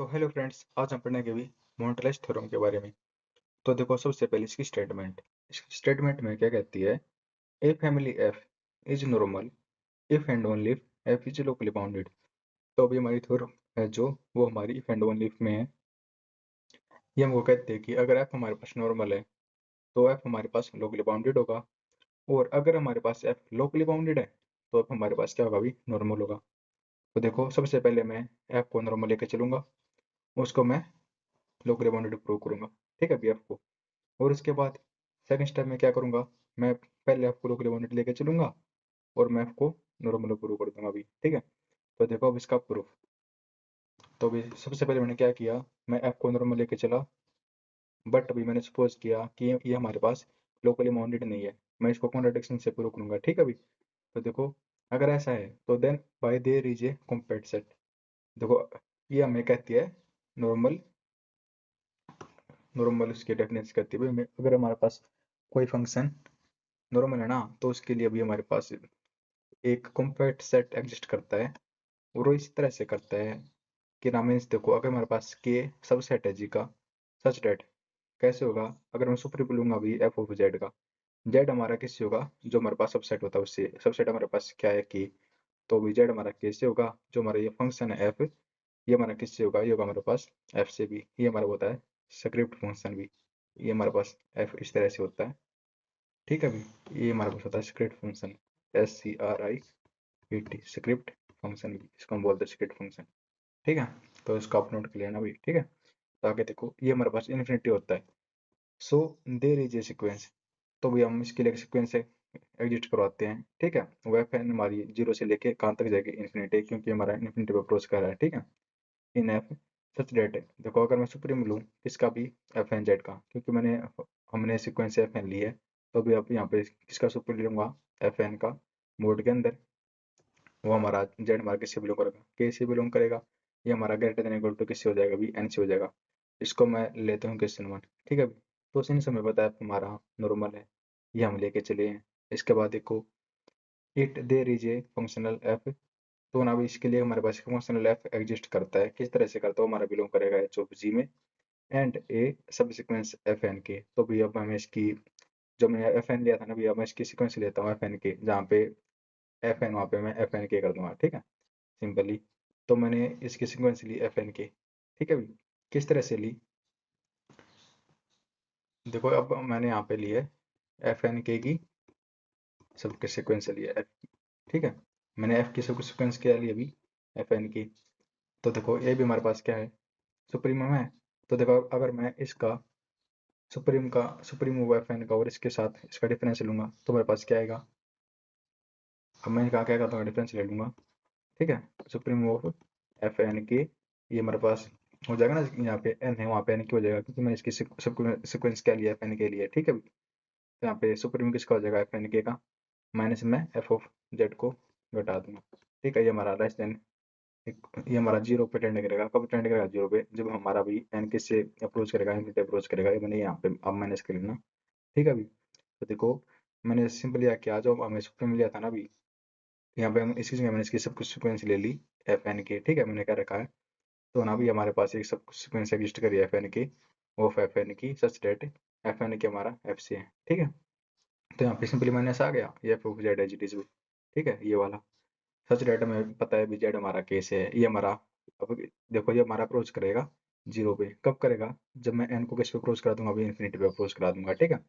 तो hello friends, आज हम पढ़ेंगे भी मोनटलेस थ्योरम के बारे में। तो देखो, सबसे पहले इसकी स्टेटमेंट में क्या कहती है। A family F is normal if and only if F is locally bounded. तो अभी हमारी थ्योरम है जो वो हमारी इफ एंड ओनली इफ में है। ये हमको कहते हैं कि अगर एफ हमारे पास नॉर्मल है तो एफ हमारे पास लोकली बाउंडेड होगा, और अगर हमारे पास एफ लोकली बाउंडेड है तो एफ हमारे पास क्या होगा, भी नॉर्मल होगा। तो देखो, सबसे पहले मैं एफ को नॉर्मल लेके चलूंगा, उसको मैं लोकली बाउंडेड प्रूव करूंगा। ठीक है, बी एफ को। और उसके बाद सेकंड स्टेप में क्या करूंगा, मैं पहले एफ को लोकली बाउंडेड लेके चलूंगा और मैं एफ को नॉर्मल प्रूव कर दूंगा अभी। ठीक है, तो देखो अब इसका प्रूफ। तो अभी सबसे पहले मैंने क्या किया, मैं एफ को नॉर्मल लेके चला, बट अभी मैंने सपोज किया कि ये हमारे पास लोकली बाउंडेड नहीं है। मैं इसको कॉन्ट्रडिक्शन से प्रूव करूंगा। ठीक है अभी। तो देखो, अगर ऐसा है तो then by there is a compact set. देखो, ये हमें कहती है नॉर्मल। नॉर्मल उसकी डेफिनेशन कहती है भाई, अगर हमारे पास कोई फंक्शन नॉर्मल है ना, तो उसके लिए भी हमारे पास एक कॉम्पैक्ट सेट एग्जिस्ट करता है। और वो इस तरह से करता है कि ना, मीन्स देखो, अगर हमारे पास के सबसेट है जी का, सच डेट कैसे होगा। अगर मैं सुपर लूंगा भी एफ ऑफ जेड का, जेड हमारा किससे होगा, जो हमारे पास सबसेट होता है उससे। सबसेट हमारे पास क्या है कि, तो भी जेड हमारा कैसे होगा, जो हमारा ये फंक्शन है एफ, ये हमारा किससे होगा, ये होगा हमारे पास एफ से भी। ये हमारा होता है स्क्रिप्ट फंक्शन भी। ये हमारे पास एफ इस तरह से होता है। ठीक है अभी, ये हमारे पास होता है script function, SCRIPT script function भी इसको हम बोलते हैं स्क्रिप्ट फंक्शन। ठीक है, तो इसको आप नोट कर लेना भी। ठीक है, तो आगे देखो, ये हमारे पास इन्फिनिटी होता है। So there is a sequence. तो भी हम इसके लिए सीक्वेंस एग्जिस्ट करवाते हैं। ठीक है, वो एफ एन हमारी जीरो से लेके कहाँ तक जाएगी, इन्फिनिटी, क्योंकि हमारा इन्फिनिटी पे अप्रोच कर रहा है। ठीक है, इन एफ सच डेट है। देखो, अगर मैं सुप्रीम लूँ किसका भी, एफ एन जेड का, क्योंकि हमने सीक्वेंस एफ एन ली है, तो भी आप यहाँ पे किसका सुप्रीम लूंगा, एफ एन का मोड के अंदर। वो हमारा जेड हमारा किससे बिलोंग करेगा, के से बिलोंग करेगा। ये हमारा ग्रेटर देन इक्वल टू किससे हो जाएगा, भी एन से हो जाएगा। इसको मैं लेता हूँ क्वेश्चन वन। ठीक है, तो सिंस हमें पता है हमारा नॉर्मल है, ये हम लेके चले हैं। इसके बाद देखो, it there is a functional F. तो ना भी इसके लिए हमारे पास फंक्शनल एफ एग्जिस्ट करता है। किस तरह से करता है, हमारा बिलोंग करेगा एच ऑफ जी में, एंड ए सब सिक्वेंस एफ एन के। तो भी अब हमें इसकी, जो मैंने एफ एन लिया था ना, भी अब मैं इसकी सिक्वेंस लेता हूँ एफ एन के, जहाँ पे एफ एन वहाँ पे मैं एफ एन के कर दूंगा। ठीक है, सिंपली। तो मैंने इसकी सीक्वेंस ली एफ एन के। ठीक है भाई, किस तरह से ली, देखो अब मैंने यहाँ पे ली है एफ एन के की सबके सीक्वेंस ली है। ठीक है, मैंने एफ की सब सीक्वेंस क्या ली अभी, एफ एन की। तो देखो, ये भी हमारे पास क्या है, सुप्रीमम है। तो देखो, अगर मैं इसका सुप्रीम एफ एन का और इसके साथ इसका डिफरेंस लूंगा, तो मेरे पास क्या आएगा। अब मैं इनका क्या करता हूँ, डिफरेंस ले लूंगा। ठीक है, सुप्रीम ऑफ एफ एन के, ये हमारे पास हो जाएगा ना, यहाँ पे एन है वहाँ पे एन की हो जाएगा, क्योंकि मैंने इसकी सिक्वेंस क्या लिया, एफ एन के लिए। ठीक है, तो यहाँ पे सुप्रीम किसका हो जाएगा, एफ एन के का, माइनस में एफ ऑफ जेड को घटा दूंगा। ठीक है, ये हमारा लेस देन, ये हमारा जीरो पे टेंड करेगा। कब टेंड करेगा, जीरो पे, जब हमारा भी एन किससे अप्रोच करेगा, इनफिनिटी अप्रोच करेगा। ये मैंने यहाँ पे अब माइनस कर लेना। ठीक है अभी, तो देखो, मैंने सिंपल यह किया, जो हमें सुप्रीम लिया था ना अभी, यहाँ पे हम इसी जगह मैंने इसकी सब कुछ सिक्वेंस ले ली एफ एन के। ठीक है, मैंने क्या रखा है, तो ना भी हमारे पास एक सब कुछ सिक्वेंस एग्जिस्ट करी एफ एन की, ऑफ एफ एन की सच डेट एफ एन के हमारा एफ से है। ठीक है, तो यहाँ पे सिंपली माइनस आ गया, ये F of Z as it is. ठीक है, ये वाला सच डेट हमें पता है भी, जेड हमारा केस है, ये हमारा। अब देखो, ये हमारा अप्रोच करेगा जीरो पे, कब करेगा, जब मैं एन को किस पे अप्रोच करा दूंगा, अभी इन्फिनिटी पे अप्रोच करा दूंगा। ठीक है,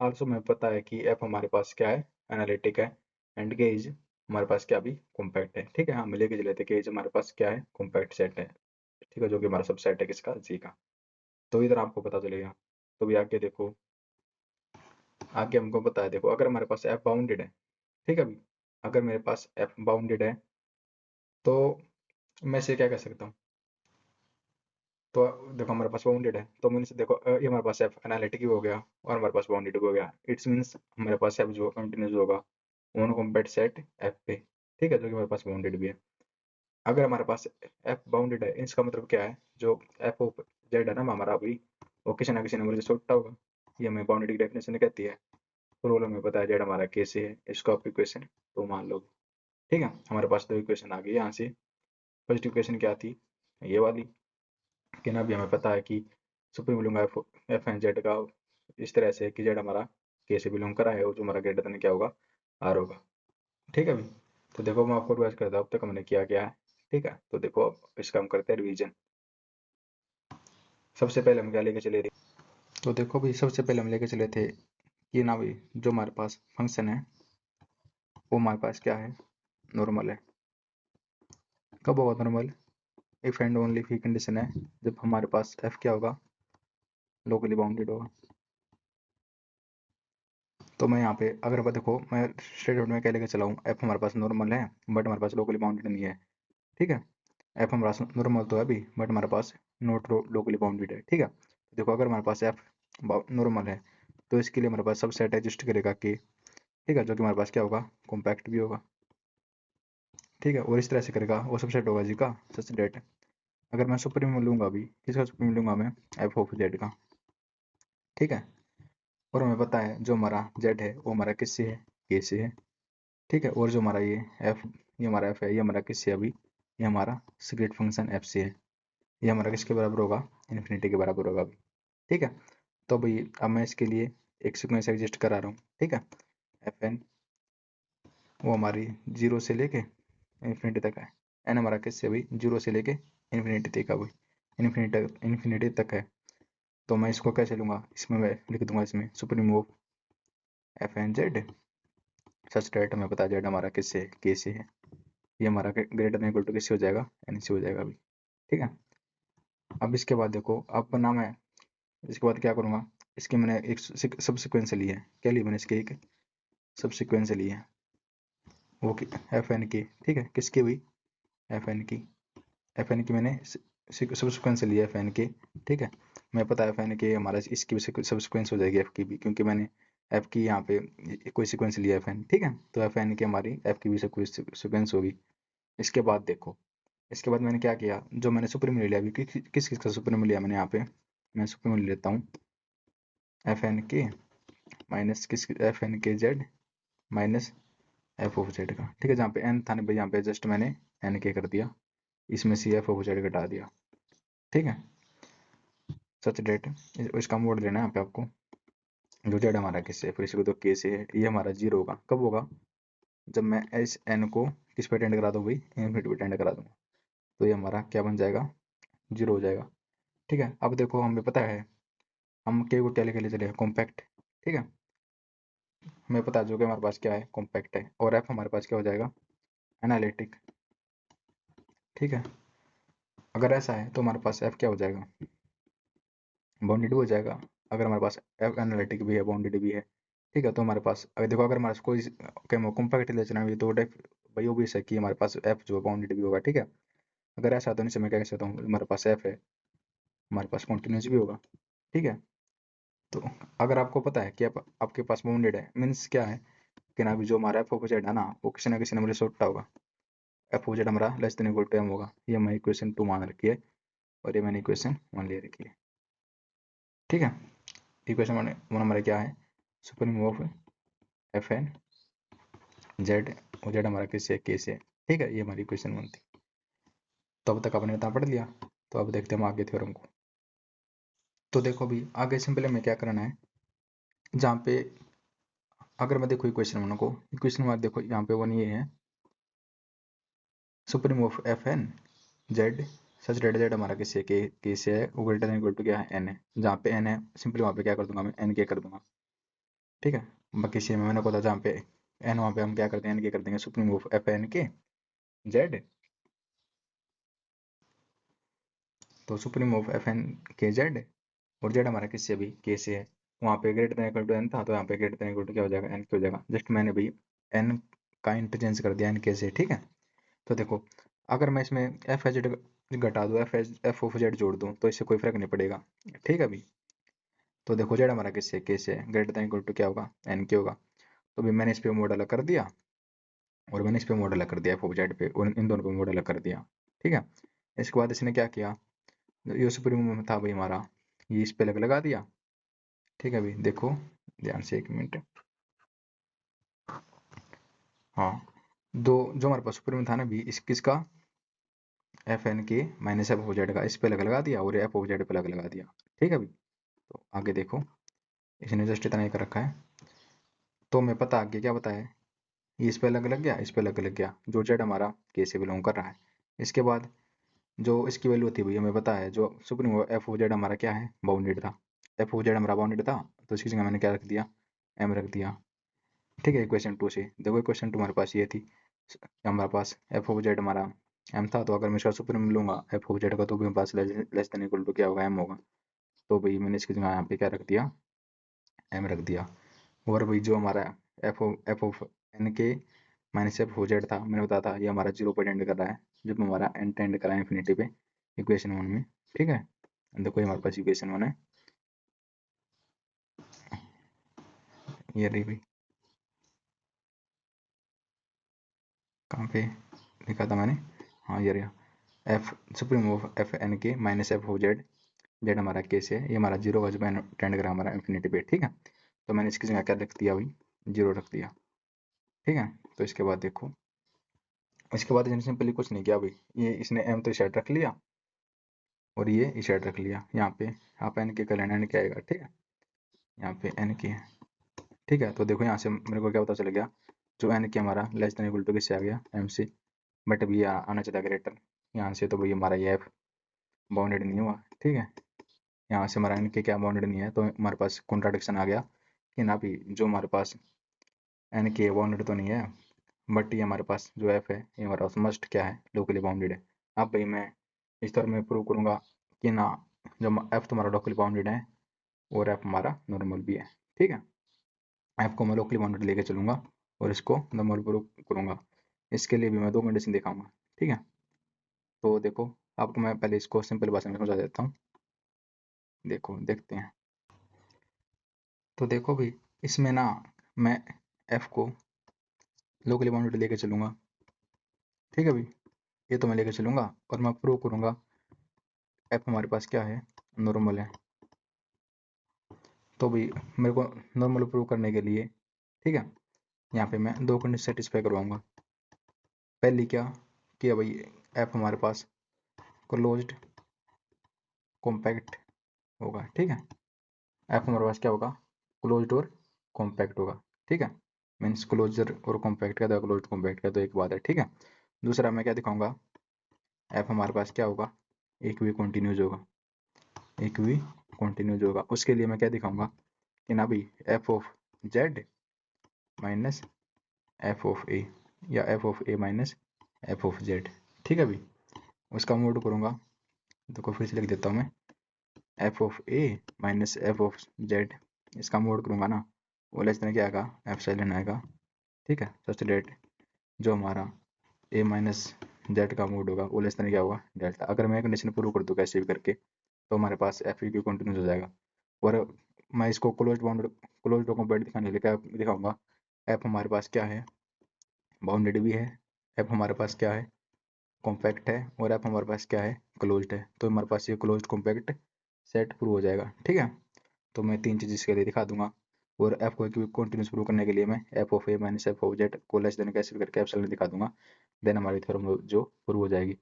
आल्सो हमें पता है कि एफ हमारे पास क्या है, एनालिटिक है, एंड के इज हमारे पास क्या भी कॉम्पैक्ट है। ठीक है, हम लेके चले थे कि इज हमारे पास क्या है, कॉम्पैक्ट सेट है। ठीक है, जो कि हमारा सब सेट है किसका, जी का। तो इधर आपको पता चलेगा। तो भी आगे देखो, आगे हमको पता है, देखो, अगर हमारे पास एफ बाउंडेड है। ठीक है, अभी अगर मेरे पास एफ बाउंडेड है, तो मैं इसे क्या कह सकता हूँ, तो देखो हमारे पास बाउंडेड है, तो मीन्स देखो, ये हमारे पास एफ एनालिटिक हो गया और हमारे पास बाउंडेड हो गया। इट्स मीन्स हमारे पास एफ जो कंटिन्यूस होगा ऑन कॉम्पैक्ट सेट एफ पे। ठीक है, जो कि हमारे पास बाउंडेड भी है। अगर हमारे पास एफ बाउंडेड है, इसका मतलब क्या है, जो एफ ऑफ जेड है ना हमारा, अभी वो किसी ना किसी नंबर से छोटा होगा। ये हमें बाउंडेड की डेफिनेशन कहती है। रूल हमें पता है जेड हमारा कैसे है, इसको आप इक्वेशन तो मान लो। ठीक है, हमारे पास दो इक्वेशन आ गई यहाँ से। फर्स्ट इक्वेशन क्या थी, ये वाली, कि ना अभी हमें पता है कि सुप्रीम लूंगा एफ एन जेड का इस तरह से कि जेड हमारा के से बिलोंग करा है और जो हमारा ग्रेटर देन क्या होगा, आर होगा। ठीक है अभी। तो देखो मैं आपको रिवाइज करता हूँ अब तक हमने किया क्या है। ठीक है, तो देखो अब इसका हम करते हैं रिवीजन। सबसे पहले हम क्या लेके चले थे, तो देखो भाई सबसे पहले हम लेके चले थे कि ना भाई जो हमारे पास फंक्शन है वो हमारे पास क्या है, नॉर्मल है। कब होगा normal, if and only if he condition है जब हमारे पास एफ क्या होगा, लोकली बाउंडेड होगा। तो मैं यहाँ पे अगर मैं देखो मैं स्टेटमेंट में क्या लेके चला हूँ, एफ हमारे पास नॉर्मल है बट हमारे पास लोकली बाउंडेड नहीं है। ठीक है, एफ हमारे पास नॉर्मल तो है अभी बट हमारे पास नॉट लोकली बाउंडेड है। ठीक है, तो देखो अगर हमारे पास एफ नॉर्मल है तो इसके लिए हमारे पास सब सेट एग्जिस्ट करेगा कि, ठीक है, जो कि हमारे पास क्या होगा, कॉम्पैक्ट भी होगा। ठीक है, और इस तरह से करेगा वो सब सेट होगा जी का सच डेट। अगर मैं सुप्रीम लूंगा अभी, किसका सुप्रीम लूंगा मैं, एफ ऑफ जेड का। ठीक है, और हमें पता है जो हमारा जेड है वो हमारा किससे है, के से है। ठीक है, और जो हमारा ये एफ, ये हमारा एफ है, ये हमारा किससे है अभी, ये हमारा सीक्रेट फंक्शन एफ से है। ये हमारा किसके बराबर होगा, इन्फिनिटी के बराबर होगा अभी। ठीक है, तो भाई अब मैं इसके लिए एक सीक्वेंस एग्जिस्ट करा रहा हूँ। ठीक है, एफ एन वो हमारी जीरो से लेके इन्फिनिटी तक है। एन हमारा किससे अभी, जीरो से लेके इन्फिनिटी तक है भाई, इन्फिनिटी तक है। तो मैं इसको कैसे लूंगा, इसमें मैं लिख दूंगा इसमें supreme of F N Z such that हमें पता है जेड हमारा किससे, के से है। ये हमारा ग्रेटर देन इक्वल टू किससे हो जाएगा, एन से हो जाएगा अभी। ठीक है, अब इसके बाद देखो अब ना मैं इसके बाद क्या करूंगा, इसके मैंने एक सब सिक्वेंस ली है। क्या ली मैंने, इसके एक सब सिक्वेंस ली है वो एफ एन की। ठीक है, किसकी हुई, एफ एन की। एफ एन की मैंने सब सिक्वेंस लिया एफ एन के। ठीक है, मैं पता है एफ एन के हमारा इसकी भी सब सिक्वेंस हो जाएगी एफ की भी, क्योंकि मैंने एफ की यहाँ पे कोई सिक्वेंस लिया एफ एन। ठीक है, तो एफ एन की हमारी एफ की भी सब सिक्वेंस होगी। इसके बाद देखो, इसके बाद मैंने क्या किया, जो मैंने सुप्रीम ले लिया अभी, किस किस का सुप्रीम लिया मैंने यहाँ पे, मैं सुप्रीम ले लेता हूँ एफ एन के माइनस किस, एफ एन के Z minus F of Z का। ठीक है, जहाँ पे एन था ना भाई, यहाँ पे जस्ट मैंने एन के कर दिया, इसमें सी एफ ऑफ जेड घटा दिया। ठीक है, सच डेट इसका मोड लेना है यहाँ पे आपको, जो जेड हमारा किससे, फिर इसको तो के से है, ये हमारा जीरो होगा। कब होगा, जब मैं एस एन को किस पे अटेंड करा दूँ भाई, इन्फिनिटी पे अटेंड करा दूंगा, तो ये हमारा क्या बन जाएगा, जीरो हो जाएगा। ठीक है, अब देखो हमें पता है हम के को क्या लेके चले, कॉम्पैक्ट। ठीक है, हमें पता है जो कि हमारे पास क्या है, कॉम्पैक्ट है, और एफ हमारे पास क्या हो जाएगा, एनालिटिक। ठीक है, अगर ऐसा है तो हमारे पास एफ क्या हो जाएगा, बाउंडेड हो जाएगा। अगर हमारे पास एफ एनालिटिक भी है, बाउंडेड भी है। ठीक है, तो हमारे पास अगर देखो अगर हमारे पास कोई कॉम्पैक्ट लेना है तो भाई ऑब्वियस है कि हमारे पास एफ जो बाउंडेड भी होगा। ठीक है, अगर ऐसा तो नहीं से मैं क्या कह सकता हूँ, हमारे पास एफ है, हमारे पास कॉन्टिन्यूस भी होगा। ठीक है, तो अगर आपको पता है कि आपके पास बाउंडेड है, मीन्स क्या है कि ना, अभी जो हमारा एफ ऑपोजिट है ना वो किसी ना किसी नंबर से छोटा होगा। एफ ऑपोजिट हमारा less than equal to M होगा, ये हमारी इक्वेशन 2 मान रखी है और ये मैंने इक्वेशन 1 ले रखी है। ठीक है, इक्वेशन वन हमारा क्या है, supreme of F N Z, और जेड हमारा किससे, के से। ठीक है, ये हमारी इक्वेशन 1 थी। तो अब तक आपने इतना पढ़ लिया, तो अब देखते हैं हम आगे थ्योरम को। तो देखो अभी आगे सिंपल में क्या करना है, जहाँ पे अगर मैं देखो इक्वेशन 1 को, इक्वेशन 1 देखो यहाँ पे 1 ये है, supreme of F N Z such that Z हमारा किससे, के से है, वो ग्रेटर देन इक्वल टू क्या है, एन है। जहाँ पे एन है सिंपली वहाँ पे क्या कर दूंगा मैं, एन के कर दूंगा। ठीक है, बाकी सी में मैंने को था जहाँ पे एन, वहाँ पे हम क्या करते हैं, एन के कर देंगे, सुप्रीम ऑफ एफ एन के जेड। तो सुप्रीम ऑफ एफ एन के जेड, और जेड हमारा किससे अभी, के से है, वहाँ पे greater than equal to N था, तो यहाँ पे ग्रेटर देन इक्वल टू क्या हो जाएगा, एन के हो जाएगा। जस्ट मैंने भी एन का इंटरचेंज कर दिया एन के से। ठीक है, तो देखो अगर मैं इसमें एफ एच जेड घटा दूँ, एफ ऑफ जेड जोड़ दूँ, तो इससे कोई फर्क नहीं पड़ेगा। ठीक है अभी, तो देखो जेड हमारा किससे, के से है, ग्रेटर देन इक्वल टू क्या होगा, एन के होगा। तो अभी मैंने इस पे मोड अलग कर दिया, और मैंने इस पे मोड अलग कर दिया एफ ऑफ जेड पे, और इन दोनों पे मोड अलग कर दिया। ठीक है, इसके बाद इसने क्या किया, ये सुप्रीम में था भाई हमारा, ये इस पे अलग लगा दिया। ठीक है अभी देखो ध्यान से, एक मिनट। हाँ, दो जो हमारे पास सुप्रीम था ना भी, इस किसका, F N K minus F of Z का इस पे लगा दिया और एफ ऑफ जेड पे लगा दिया। ठीक है अभी, तो आगे देखो इसने जस्ट इतना ही कर रखा है, तो मैं पता आगे क्या बताया, ये इस पे लग गया, इस पे लग गया, जो जेड हमारा के से बिलोंग कर रहा है। इसके बाद जो इसकी वैल्यू थी भैया हमें पता है, जो सुप्रीम एफ ऑफ जेड हमारा क्या है, बाउंडेड था, एफ ऑफ जेड हमारा बाउंडेड था, तो इसकी जगह मैंने क्या रख दिया, एम रख दिया। ठीक है, इक्वेशन 2 से देखो, इक्वेशन 2 हमारे पास ये थी, हमारे पास एफ ऑफ जेड हमारा एम था, तो अगर मैं इसका सुप्रीम लूंगा एफ ऑफ जेड का, तो भी मेरे पास लेस देन इक्वल टू क्या होगा, एम होगा। तो भाई मैंने इसकी जगह यहाँ पे क्या रख दिया, एम रख दिया। और भाई जो हमारा F of N K minus F of Z था, मैंने बताया था ये हमारा 0 पर एंड कर रहा है, जब हमारा एंड टेंड करा है इन्फिनिटी पे, इक्वेशन 1 में। ठीक है, देखो ये हमारे पास इक्वेशन 1 है, ये रही भाई, कहाँ पे लिखा था मैंने, हाँ ये रहा, F supreme of F N K minus F of Z, Z हमारा के से है, ये हमारा 0 का जब टेंड करा हमारा इन्फिनिटी पे। ठीक है, तो मैंने इसकी जगह क्या रख दिया भाई, 0 रख दिया। ठीक है, तो इसके बाद देखो, इसके बाद इसने सिंपली कुछ नहीं किया भाई, ये इसने एम तो सेट रख लिया और ये ई सेट रख लिया, यहाँ पे आप एन के कर लेना, एन के आएगा। ठीक है, यहाँ पे एन के है। ठीक है, तो देखो यहाँ से मेरे को क्या पता चल गया, जो एन के हमारा लेस देन इक्वल टू किससे आ गया, एम से, बट अभी आना चाहिए ग्रेटर यहाँ से, तो भाई हमारा ये एफ बाउंडेड नहीं हुआ। ठीक है, यहाँ से हमारा एन के क्या बाउंडेड नहीं है, तो हमारे पास कॉन्ट्राडिक्शन आ गया कि ना भी जो हमारे पास एन के बाउंडेड तो नहीं है, बट ये हमारे पास जो एफ है ये हमारे पास मस्ट क्या है, लोकली बाउंडेड है। अब भाई मैं इस तरह में प्रूव करूंगा कि ना, जब एफ तुम्हारा लोकली बाउंडेड है और एफ हमारा नॉर्मल भी है। ठीक है, एफ को मैं लोकली बाउंडेड लेके चलूंगा और इसको नॉर्मल प्रूव करूंगा, इसके लिए भी मैं दो कंडीशन दिखाऊंगा। ठीक है, तो देखो आपको मैं पहले इसको सिंपल भाषा में समझा देता हूँ, देखो देखते हैं। तो देखो भी इसमें ना मैं एफ को लोकली बाउंडेड लेके चलूंगा। ठीक है भाई, ये तो मैं लेके चलूंगा और मैं प्रूव करूंगा एफ हमारे पास क्या है, नॉर्मल है। तो भाई मेरे को नॉर्मल प्रूव करने के लिए, ठीक है, यहाँ पे मैं दो कंडीशन सेटिस्फाई करवाऊंगा। पहली क्या कि भाई एफ हमारे पास क्लोज्ड कॉम्पैक्ट होगा। ठीक है, एफ हमारे पास क्या होगा, क्लोज्ड और कॉम्पैक्ट होगा। ठीक है, मीन्स क्लोजर और कॉम्पैक्ट का, तो क्लोज्ड कॉम्पैक्ट का तो एक बात है। ठीक है, दूसरा मैं क्या दिखाऊंगा, एफ हमारे पास क्या होगा, एक भी कॉन्टिन्यूज होगा, एक भी कॉन्टिन्यूज होगा। उसके लिए मैं क्या दिखाऊंगा कि ना भाई F of Z minus F of A, या F of A minus F of Z. ठीक है भाई, उसका मोड करूंगा, देखो फिर से लिख देता हूँ मैं, F of A minus F of Z, इसका मोड करूंगा ना, वो लेस देन क्या आएगा, एप्सिलॉन आएगा। ठीक है, सच डेट जो हमारा ए माइनस जेड का मोड होगा वो लेस देन क्या होगा, डेल्टा। अगर मैं कंडीशन प्रूव कर दूँ कैसे भी करके, तो हमारे पास एफ ई क्यू कंटिन्यूस हो जाएगा। और मैं इसको क्लोज कॉम्पैक्ट दिखाने के लिए क्या दिखाऊंगा, एफ हमारे पास क्या है, बाउंडेड भी है, एफ हमारे पास क्या है, कॉम्पैक्ट है, और एफ हमारे पास क्या है, क्लोज्ड है। तो हमारे पास ये क्लोज्ड कॉम्पैक्ट सेट प्रूव हो जाएगा। ठीक है, तो मैं तीन चीज़ इसके लिए दिखा दूंगा। और एफ को कंटिन्यूस प्रूव करने के लिए मैं F of A minus F of Z को लेस देन कैसे करके एप्सिलॉन दिखा दूंगा, देन हमारी थ्योरम जो प्रूव हो जाएगी।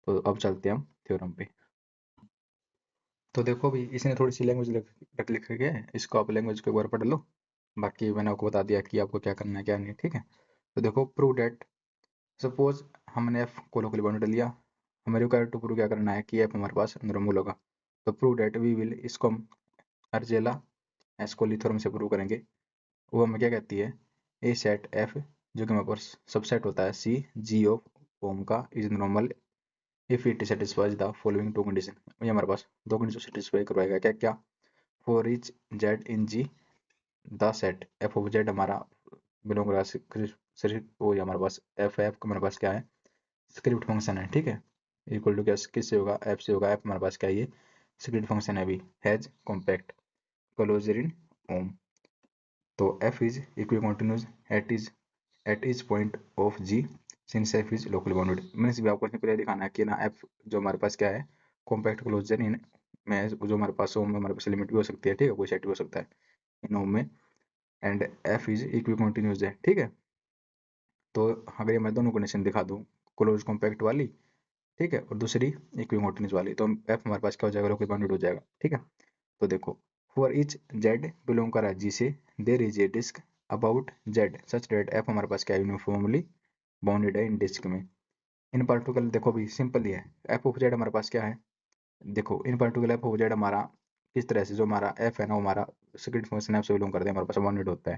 तो अब चलते हैं हम थ्योरम पे। तो देखो भी इसने थोड़ी सी लैंग्वेज लिख के है, इसको आप लैंग्वेज को एक बार पढ़ लो, बाकी मैंने आपको बता दिया कि आपको क्या करना है क्या नहीं। ठीक है, तो देखो प्रूव डेट, सपोज हमने एफ को लोकली बाउंडेड लिया, हमें रिक्वायर्ड टू प्रूव क्या करना है कि एफ हमारे पास नॉर्मल होगा। तो प्रूव डेट वी विल, इसको हम अर्जेला एस्कोली थ्योरम से प्रूव करेंगे। वो हमें क्या कहती है, ए सेट एफ जो कि हमारे पास सबसेट होता है सी जी ऑफ ओम का is normal if it satisfies the following two condition. ये हमारे पास दो कंडीशन सेटिस्फाई करवाएगा, क्या क्या, for each Z in G the set F of Z हमारा बिलोंग रहा सिर्फ वो हमारे पास एफ एफ का हमारे पास क्या है, स्क्रिप्ट फंक्शन है। ठीक है, इक्वल टू क्या किससे होगा, एफ से होगा, एफ हमारे पास क्या है, ये स्क्रिप्ट फंक्शन है अभी, हैज कॉम्पैक्ट क्लोजर इन ओम। तो F is equicontinuous at is point of G since F is locally bounded. Means भी आपको इसमें दिखाना है कि ना एफ जो हमारे पास क्या है, कॉम्पैक्ट क्लोजर इन में, जो हमारे पास ओम में हमारे पास लिमिट भी हो सकती है। ठीक है, कोई सेट भी हो सकता है इन ओम में, and F is equi continues है। ठीक है, तो अगर ये मैं दोनों कंडीशन दिखा दूँ क्लोज कॉम्पैक्ट वाली ठीक है, और दूसरी इक्विमोटेनियस वाली, तो एफ हमारे पास क्या हो जाएगा, लोकली बाउंडेड हो जाएगा। ठीक है, तो देखो फॉर इच जेड बिलोंग कर रहा है जी से, there is a disc about Z such that F हमारे पास क्या यूनिफॉर्मली बाउंडेड है इन डिस्क में। इन पार्टिकुलर देखो भी सिंपल ही है, एफ ऑफ जेड हमारे पास क्या है, देखो इन पार्टिकुलर एफ ऑफ जेड हमारा किस तरह से, जो हमारा एफ है ना वो हमारा सेकंड फंक्शन एफ से बिलोंग करते हैं, हमारे पास बाउंडेड होता है।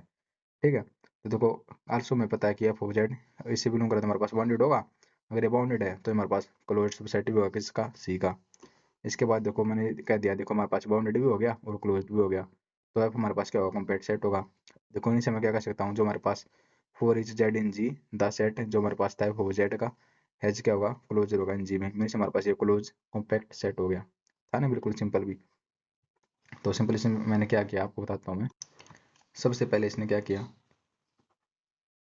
ठीक है, तो देखो आल्सो में पता है कि एफ ऑफ जेड इससे बिलोंग करते हैं, हमारे पास बाउंडेड होगा। अगर ये बाउंडेड है तो हमारे पास क्लोज्ड सबसेट भी होगा किसका, सी का। इसके बाद देखो मैंने कह दिया, देखो हमारे पास बाउंडेड भी हो गया और क्लोज्ड भी हो गया, तो एफ हमारे पास क्या होगा, कॉम्पैक्ट सेट होगा। देखो इनसे मैं क्या कर सकता हूँ, जो हमारे पास for is Z in G the set जो हमारे पास था एफ ऑफ जेड का हैज क्या होगा, क्लोजर होगा इन जी में, मीन्स हमारे पास ये क्लोज कॉम्पैक्ट सेट हो गया। था ना बिल्कुल सिंपल भी। तो सिंपल इसमें मैंने क्या किया आपको बताता हूँ मैं। सबसे पहले इसने क्या किया,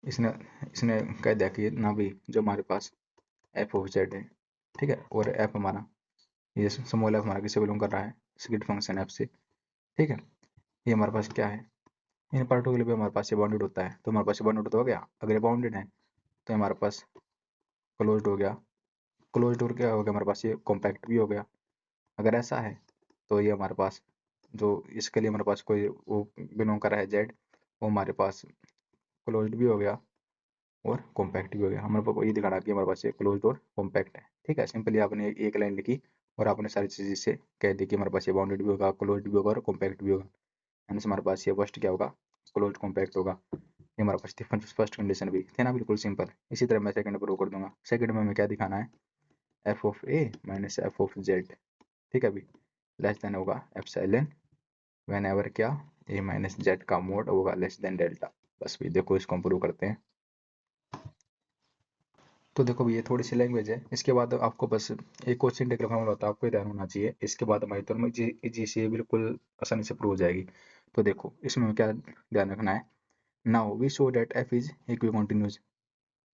इसने इसने कह दिया कि ना भी जो हमारे पास एफ ऑफ जेड है, ठीक है, और एफ हमारा ये स्मॉल एफ हमारा किससे बिलोंग कर रहा है, स्किट फंक्शन एफ से। ठीक है, ये हमारे पास क्या है, इन पार्टिकुलर भी हमारे पास ये बाउंडेड होता है, तो हमारे पास ये बाउंडेड तो हो गया। अगर ये बाउंडेड है तो हमारे पास क्लोज्ड हो गया, क्लोज्ड और क्या हो गया, हमारे पास ये कॉम्पैक्ट भी हो गया। अगर ऐसा है तो ये हमारे पास जो इसके लिए हमारे पास कोई वो बिलोंग कर रहा है जेड, वो हमारे पास क्लोज्ड भी हो गया और कॉम्पैक्ट भी हो गया। हमारे पास ये दिखाना कि हमारे पास ये क्लोज्ड और कॉम्पैक्ट है। ठीक है, सिंपली आपने एक लाइन लिखी और आपने सारी चीज़ इससे कह दी कि हमारे पास ये बाउंडेड भी होगा, क्लोज्ड भी होगा और कॉम्पैक्ट भी होगा। यानी हमारे पास ये फर्स्ट क्या होगा, क्लोज्ड कॉम्पैक्ट होगा। ये हमारे पास थी फर्स्ट कंडीशन भी थे ना, बिल्कुल सिंपल। इसी तरह मैं सेकंड प्रूव कर दूंगा। सेकंड में हमें क्या दिखाना है, F of A minus F of Z. ठीक है, अभी लेस देन होगा एप्सिलॉन वेन एवर क्या, ए माइनस जेड का मोड होगा लेस देन डेल्टा। बस भी देखो इसको हम प्रूव करते हैं। तो देखो भी ये थोड़ी सी लैंग्वेज है, इसके बाद आपको बस एक क्वेश्चन इंटीग्रल फॉर्मूला होता है, आपको ध्यान होना चाहिए। इसके बाद हमारी तो जी से बिल्कुल आसानी से प्रूव हो जाएगी। तो देखो इसमें क्या ध्यान रखना है, now we show that F is equicontinuous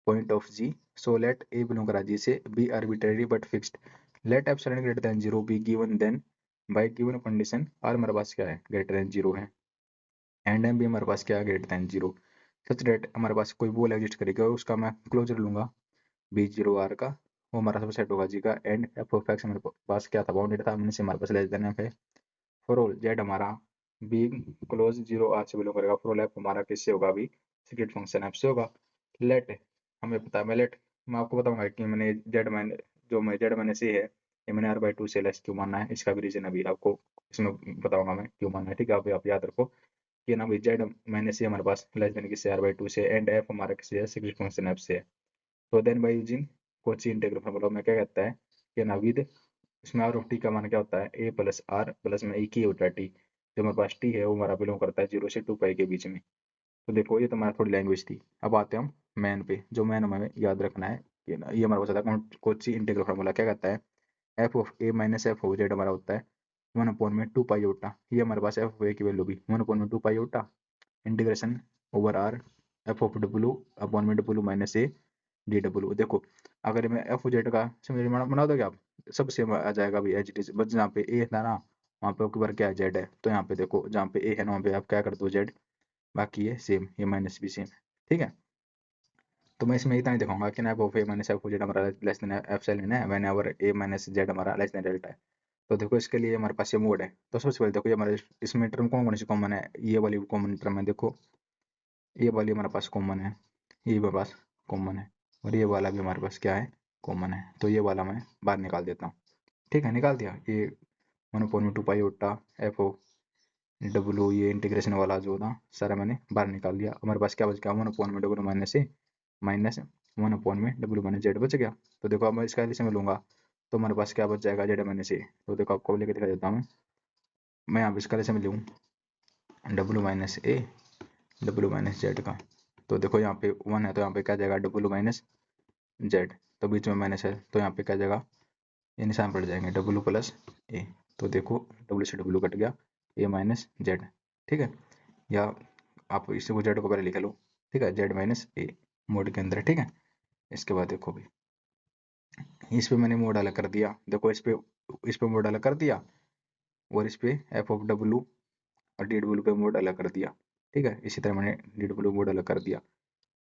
point of G, so let A belong करा जी से be arbitrary but fixed, let epsilon greater than zero be given then by given condition R हमारे पास क्या है, greater than zero है, and M भी हमारे पास क्या है, greater than zero, such that हमारे पास कोई बोल एग्जिस्ट करेगा, उसका मैं क्लोजर लूंगा बी जीरो आर का, वो हमारा सबसेट होगा जी का, एंड एफ ऑफ एक्स हमारे पास क्या था, बाउंडेड था, हमने से हमारे पास लेस देन एफ है। फॉर ऑल जेड हमारा बी क्लोज जीरो आर से बिलोंग करेगा, फॉर ऑल एफ हमारा किससे होगा, अभी सीक्रेट फंक्शन एफ से होगा। लेट हमें पता है, मैं आपको बताऊंगा कि मैंने जेड मैंने जो मैं जेड मैंने से है, ये मैंने आर बाई टू से लेस क्यों मानना है, इसका भी रीजन अभी आपको इसमें बताऊंगा मैं क्यों मानना है। ठीक है, आप याद रखो कि ना भाई जेड मैंने से हमारे पास लेस देन किससे, आर बाई टू से, एंड एफ हमारा किससे है, सीक्रेट फंक्शन एफ से है। तो then by using Cauchy integral formula में क्या कहता है कि ना विद, इसमें आर ऑफ टी का मान क्या होता है, ए प्लस आर प्लस में एक ही होता है टी, जो हमारे पास टी है वो हमारा बिलोंग करता है जीरो से टू पाई के बीच में। तो देखो ये तो हमारा थोड़ी लैंग्वेज थी। अब आते हैं हम मैन पे, जो मैन हमें याद रखना है कि ना ये हमारे पास आता है कोची इंटीग्रल फार्मूला क्या कहता है, F of A minus F of Z हमारा होता है वन अपॉन में टू पाई ओटा, ये हमारे पास एफ ऑफ ए की वैल्यू भी वन अपॉन में two pi iota integration over R F of W upon में W minus A D W. देखो अगर मैं एफ जेड का सिमिलर बना दोगे आप, सब सेम आ जाएगा भी एच डी, बस जहाँ पे ए था ना वहाँ पे आपके बार क्या है, जेड है, तो यहाँ पे देखो जहाँ पे ए है ना वहाँ पे आप क्या कर दो जेड, बाकी ये सेम, ये माइनस भी सेम है। ठीक है, तो मैं इसमें इतना ही दिखाऊंगा कि ना F of A minus F Z हमारा लेस देन एप्सिलॉन है when ever A minus Z हमारा लेस देन डेल्टा है। तो देखो इसके लिए हमारे पास ये मोड है, तो सबसे पहले देखो ये हमारे इसमें टर्म कौन कौन सी कॉमन है, ये वाली कॉमन टर्म है, देखो ये वाली हमारे पास कॉमन है, ये हमारे पास कॉमन है, और ये वाला भी हमारे पास क्या है, कॉमन है। तो ये वाला मैं बाहर निकाल देता हूँ। ठीक है, निकाल दिया, ये वन अपॉन में टू पाई ओटा एफ ओ डब्लू, ये इंटीग्रेशन वाला जो था सारा मैंने बाहर निकाल दिया। हमारे पास क्या बच गया, वन अपॉन में डब्लू माइनस से माइनस वन अपॉन में डब्लू माइनस जेड बच गया। तो देखो अब मैं इसका एलसीएम लूंगा तो हमारे पास क्या बच जाएगा, जेड माइनस ए। तो देखो आपको लेके दिखा देता हूँ मैं यहाँ पे इसका एलसीएम लूँ W minus A W minus Z का, तो देखो यहाँ पे वन है तो यहाँ पे क्या जाएगा, डब्लू माइनस जेड, तो बीच में माइनस है तो यहाँ पे क्या जाएगा, ये निशान पड़ जाएंगे डब्लू प्लस ए। तो देखो डब्लू से डब्लू कट गया, ए माइनस जेड। ठीक है, या आप इससे जेड को पहले लिख लो। ठीक है, जेड माइनस ए मोड के अंदर। ठीक है, इसके बाद देखो भी इस पे मैंने मोड अलग कर दिया, देखो इस पे मोड अलग कर दिया, और इस पे एफ ऑफ डब्लू और डी डब्लू पे मोड अलग कर दिया। ठीक है, इसी तरह मैंने डी डब्लू मोड अलग कर दिया।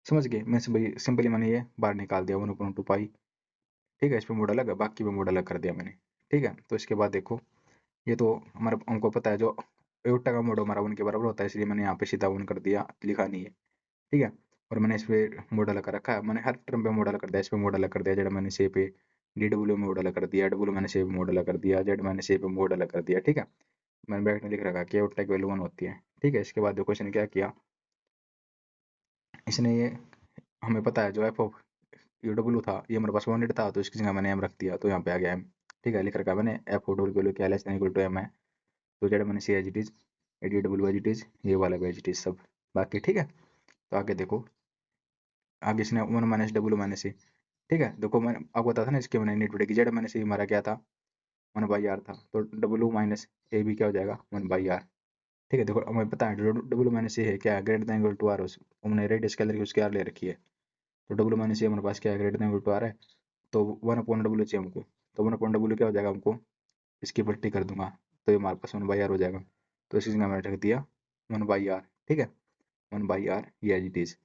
समझ गए, मैं सिंपली मैंने ये बाहर निकाल दिया वन अपॉन टू पाई ठीक है, इस पे मोड अलग है, बाकी पे मोड अलग कर दिया मैंने। ठीक है, तो इसके बाद देखो ये तो हमारा हमको पता है जो एयोटा का मोड हमारा 1 के बराबर होता है, इसलिए मैंने यहाँ पे सीधा 1 कर दिया, लिखा नहीं है। ठीक है, और मैंने इस पे मोड अलग कर रखा है, मैंने हर टर्म पे मोड अलग कर दिया, इस पे मोड अलग कर दिया, जेड मैंने से पे DW में मोड अलग कर दिया, डब्ल्यू मैंने से पे मोड अलग कर दिया, जेड मैंने से पे मोड अलग कर दिया। ठीक है, मैंने बैक में लिख रखा कि एयोटा की वैल्यू 1 होती है। ठीक है, इसके बाद देखो इसने क्या किया, इसने ये हमें पता है जो एफ ऑफ यू डब्ल्यू था ये हमारे पास 100 था, तो इसकी जगह मैंने एम रख दिया, तो यहाँ पे आ गया एम। ठीक है, लिख रखा मैंने एफ ऑफ डब्ल्यू की वैल्यू क्या less than equal to M है, तो जेड मैंने C as it is, A D W as it is, ये वाला भी एज इट इज सब बाकी। ठीक है, तो आगे देखो, आगे इसने 1 माइनस डब्ल्यू माइनस सी। ठीक है, देखो मैंने आपको बताया था ना इसके मैंने नीट की जेड माइनस सी हमारा क्या था, 1/r था, तो डब्ल्यू माइनस ए भी क्या हो जाएगा 1/r। ठीक है, देखो हमें पता है डब्ल्यू माइनस ए है क्या, greater than equal to R, हमने रेडियस स्केलर की उसकी आर ले रखी है, तो डब्ल्यू माइनस ए हमारे पास क्या है, greater than equal to R है, तो 1/डब्ल्यू चाहिए हमको, तो 1/डब्ल्यू क्या हो जाएगा हमको, इसकी पलटी कर दूंगा, तो ये हमारे पास 1/r हो जाएगा, तो इसी जगह मैंने रख दिया 1/r। ठीक है, 1/r ये एज इट इज।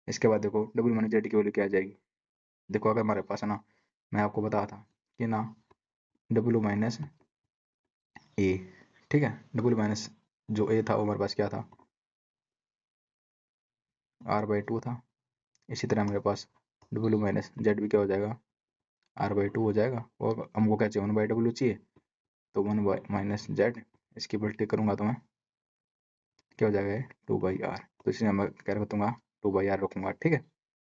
इसके बाद देखो डब्ल्यू माइनस जेड की वैल्यू क्या आ जाएगी, देखो अगर हमारे पास है ना, मैं आपको बताया था कि ना डब्ल्यू माइनस ए, ठीक है, डब्ल्यू माइनस जो ए था वो हमारे पास क्या था, r/2 था। इसी तरह मेरे पास डब्ल्यू माइनस जेड भी क्या हो जाएगा, r/2 हो जाएगा, और हमको क्या चाहिए 1/w चाहिए, तो 1 - इसकी पलटी करूंगा तो मैं क्या हो जाएगा 2/r, तो इसलिए मैं क्या रखूंगा 2/r रखूंगा। ठीक है,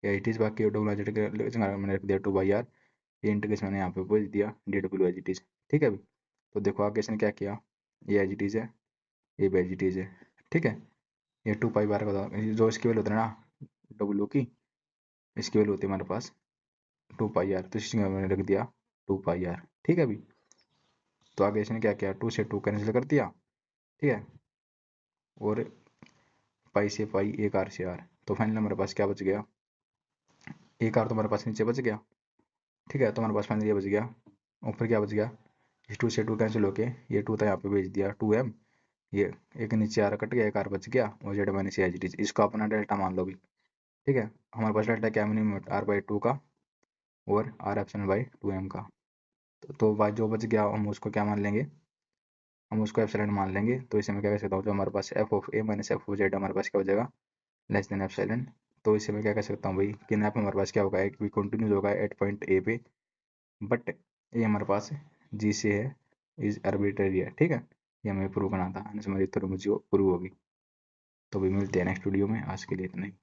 या इट इज, बाकी डब्ल्यू जेड के जगह मैंने रख दिया 2/r, ये इंटीग्रेशन मैंने यहाँ पे भेज दिया DW एज इट इज। ठीक है, अभी तो देखो आगे इसने क्या किया, ये एज इट इज है, ये भी एज इट इज है। ठीक है, ये 2π/r का जो इसकी वैल्यू होती है ना डब्ल्यू की, इसकी वैल्यू होती है हमारे पास 2πr, तो इसी जगह मैंने रख दिया 2πr। ठीक है, अभी तो आगे इसने क्या किया, 2 से 2 कैंसिल कर दिया। ठीक है, और पाई से पाई, एक आर से आर, तो फाइनल हमारे पास क्या बच गया, एक आर तो हमारे पास नीचे बच गया। ठीक है, तो हमारे पास फाइनल ये बच गया, ऊपर क्या बच गया, इस 2 से 2 कैंसिल होके ये 2 था यहाँ पे भेज दिया 2m, ये एक नीचे आर कट गया, एक आर बच गया, और Z minus as it is, इसको अपना डेल्टा मान लो भी। ठीक है, हमारे पास डेल्टा क्या मिनिमम r/2 का और r/2m का, तो भाई जो बच गया हम उसको क्या मान लेंगे, हम उसको एप्सिलॉन मान लेंगे, तो इसे मैं क्या कर सकता हूँ, जो हमारे पास F of A minus F of Z हमारे पास क्या हो जाएगा, लेस देन एप्सिलॉन। तो इसे मैं क्या कर सकता हूँ भाई, कि यहाँ पे हमारे पास क्या होगा, एक भी कंटिन्यूस होगा एट पॉइंट ए पे, बट ये हमारे पास जी से है, इज आर्बिट्रेरी है। ठीक है, ये हमें प्रूव करना था, हमारी थ्योरम जो प्रूव होगी। तो भी मिलते हैं नेक्स्ट वीडियो में, आज के लिए इतना ही।